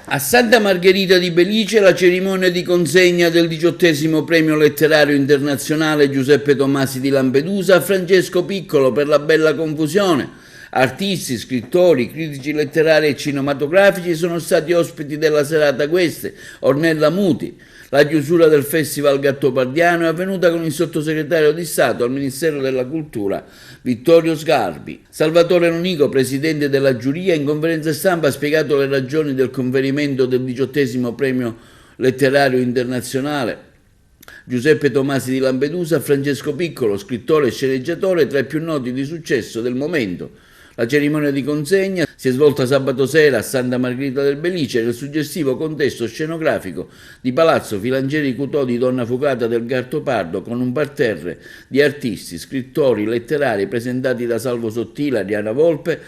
A Santa Margherita di Belice la cerimonia di consegna del 18° premio letterario internazionale Giuseppe Tomasi di Lampedusa a Francesco Piccolo per La bella confusione. Artisti, scrittori, critici letterari e cinematografici sono stati ospiti della serata queste, Ornella Muti. La chiusura del Festival Gattopardiano è avvenuta con il sottosegretario di Stato al Ministero della Cultura, Vittorio Sgarbi. Salvatore Nonico, presidente della giuria, in conferenza stampa ha spiegato le ragioni del conferimento del 18° premio letterario internazionale Giuseppe Tomasi di Lampedusa a Francesco Piccolo, scrittore e sceneggiatore tra i più noti di successo del momento. La cerimonia di consegna si è svolta sabato sera a Santa Margherita del Belice nel suggestivo contesto scenografico di Palazzo Filangieri Cutò di Donna Fugata del Gattopardo, con un parterre di artisti, scrittori, letterari presentati da Salvo Sottile, Ariana Volpe,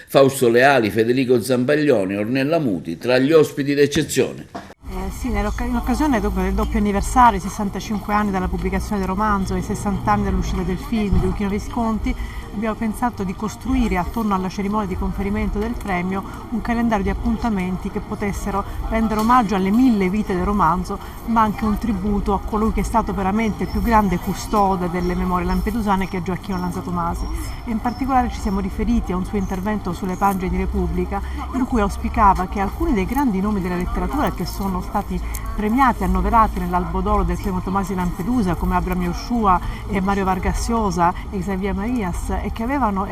Fausto Leali, Federico Zampaglione e Ornella Muti tra gli ospiti d'eccezione. Sì, in occasione del doppio anniversario, i 65 anni dalla pubblicazione del romanzo e i 60 anni dall'uscita del film di Luchino Visconti, abbiamo pensato di costruire attorno alla cerimonia di conferimento del premio un calendario di appuntamenti che potessero rendere omaggio alle 1000 vite del romanzo, ma anche un tributo a colui che è stato veramente il più grande custode delle memorie lampedusane, che è Gioacchino Lanza Tomasi. E in particolare ci siamo riferiti a un suo intervento sulle pagine di Repubblica, in cui auspicava che alcuni dei grandi nomi della letteratura che sono stati premiati, annoverati nell'Albo d'Oro del premio Tomasi Lampedusa, come Abraham Yoshua e Mario Vargas Llosa e Xavier Marias, e che avevano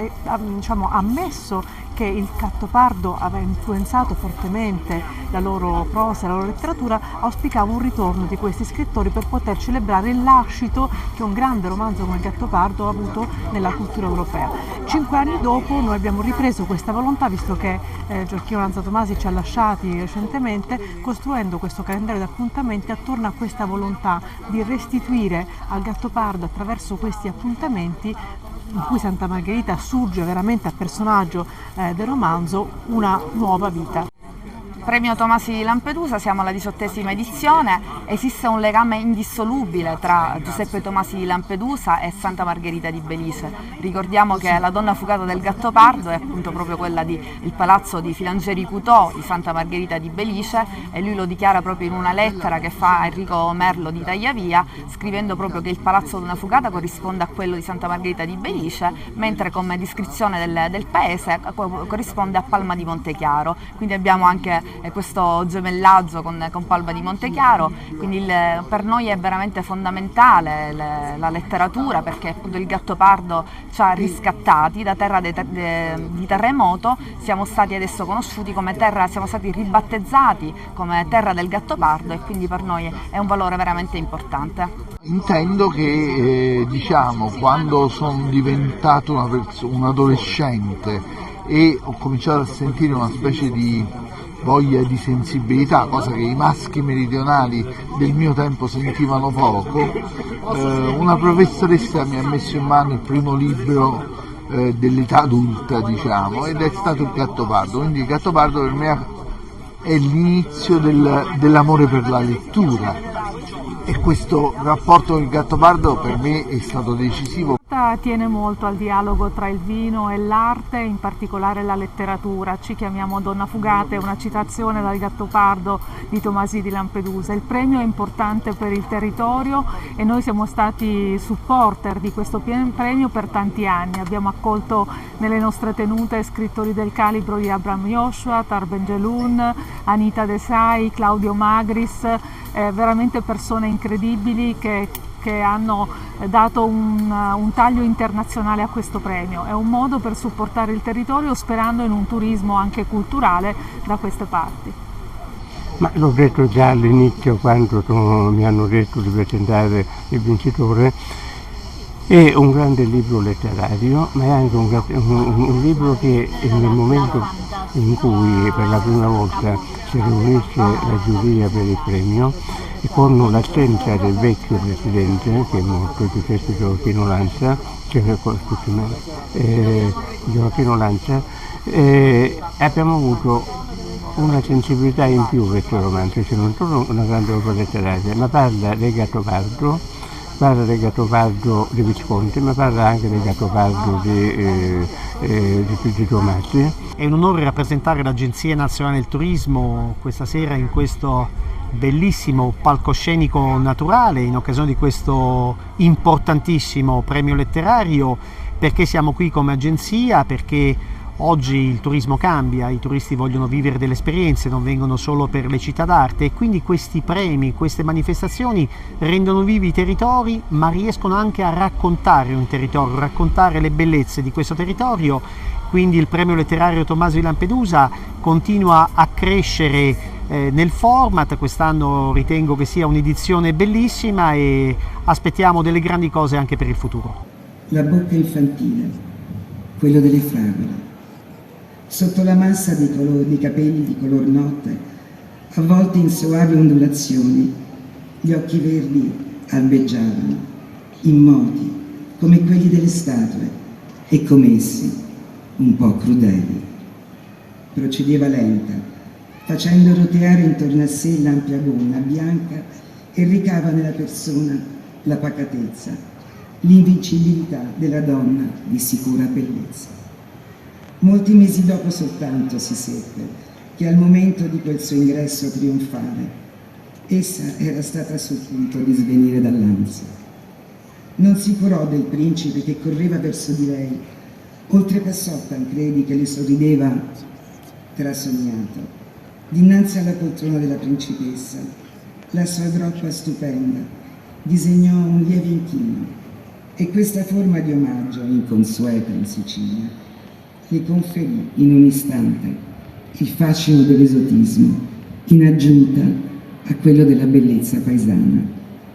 ammesso che il Gattopardo aveva influenzato fortemente la loro prosa, la loro letteratura, auspicava un ritorno di questi scrittori per poter celebrare il lascito che un grande romanzo come il Gattopardo ha avuto nella cultura europea. 5 anni dopo noi abbiamo ripreso questa volontà, visto che Gioacchino Lanza Tomasi ci ha lasciati recentemente, costruendo questo calendario di appuntamenti attorno a questa volontà di restituire al Gattopardo, attraverso questi appuntamenti in cui Santa Margherita assurge veramente a personaggio del romanzo, una nuova vita. Premio Tomasi di Lampedusa, siamo alla 18ª edizione, esiste un legame indissolubile tra Giuseppe Tomasi di Lampedusa e Santa Margherita di Belice. Ricordiamo che la donna fugata del Gattopardo è appunto proprio quella del palazzo di Filangieri Cutò di Santa Margherita di Belice, e lui lo dichiara proprio in una lettera che fa a Enrico Merlo di Tagliavia, scrivendo proprio che il palazzo donna fugata corrisponde a quello di Santa Margherita di Belice, mentre come descrizione del paese corrisponde a Palma di Montechiaro. Quindi abbiamo anche questo gemellaggio con Palma di Montechiaro, quindi per noi è veramente fondamentale la letteratura, perché appunto il Gattopardo ci ha riscattati da terra di terremoto, siamo stati adesso conosciuti come terra, siamo stati ribattezzati come terra del Gattopardo, e quindi per noi è un valore veramente importante. Intendo che quando sono diventato un adolescente e ho cominciato a sentire una specie di voglia di sensibilità, cosa che i maschi meridionali del mio tempo sentivano poco, una professoressa mi ha messo in mano il primo libro dell'età adulta, ed è stato il Gattopardo. Quindi il Gattopardo per me è l'inizio dell'amore per la lettura, e questo rapporto con il Gattopardo per me è stato decisivo. Tiene molto al dialogo tra il vino e l'arte, in particolare la letteratura. Ci chiamiamo Donna Fugate, una citazione dal Gattopardo di Tomasi di Lampedusa. Il premio è importante per il territorio e noi siamo stati supporter di questo premio per tanti anni. Abbiamo accolto nelle nostre tenute scrittori del calibro di Abraham Yoshua, Tar Benjeloun, Anita Desai, Claudio Magris, veramente persone incredibili che hanno dato un taglio internazionale a questo premio. È un modo per supportare il territorio, sperando in un turismo anche culturale da queste parti. Ma l'ho detto già all'inizio, quando mi hanno detto di presentare il vincitore, è un grande libro letterario, ma è anche un libro che nel momento in cui per la prima volta si riunisce la giuria per il premio, e con l'assenza del vecchio presidente, che è morto, il decesso Gioacchino Lanza, abbiamo avuto una sensibilità in più verso il romanzo, cioè non solo una grande opera letteraria, ma parla del Gattopardo parla del Gattopardo di Visconti, ma parla anche del Gattopardo di Tomasi. È un onore rappresentare l'Agenzia Nazionale del Turismo questa sera in questo bellissimo palcoscenico naturale, in occasione di questo importantissimo premio letterario. Perché siamo qui come agenzia? Perché oggi il turismo cambia, i turisti vogliono vivere delle esperienze, non vengono solo per le città d'arte, e quindi questi premi, queste manifestazioni rendono vivi i territori, ma riescono anche a raccontare un territorio, raccontare le bellezze di questo territorio. Quindi il premio letterario Tommaso di Lampedusa continua a crescere nel format. Quest'anno ritengo che sia un'edizione bellissima e aspettiamo delle grandi cose anche per il futuro. La bocca infantile, quello delle fragole. Sotto la massa di capelli di color notte, avvolti in soavi ondulazioni, gli occhi verdi albeggiavano, immoti, come quelli delle statue, e come essi, un po' crudeli. Procedeva lenta, facendo roteare intorno a sé l'ampia gonna bianca e ricava nella persona la pacatezza, l'invincibilità della donna di sicura bellezza. Molti mesi dopo soltanto si seppe che al momento di quel suo ingresso trionfale essa era stata sul punto di svenire dall'ansia. Non si curò del principe che correva verso di lei, oltrepassò Tancredi che le sorrideva trasognato. Dinanzi alla poltrona della principessa, la sua groppa stupenda disegnò un lieve inchino, e questa forma di omaggio inconsueta in Sicilia le conferì in un istante il fascino dell'esotismo in aggiunta a quello della bellezza paesana.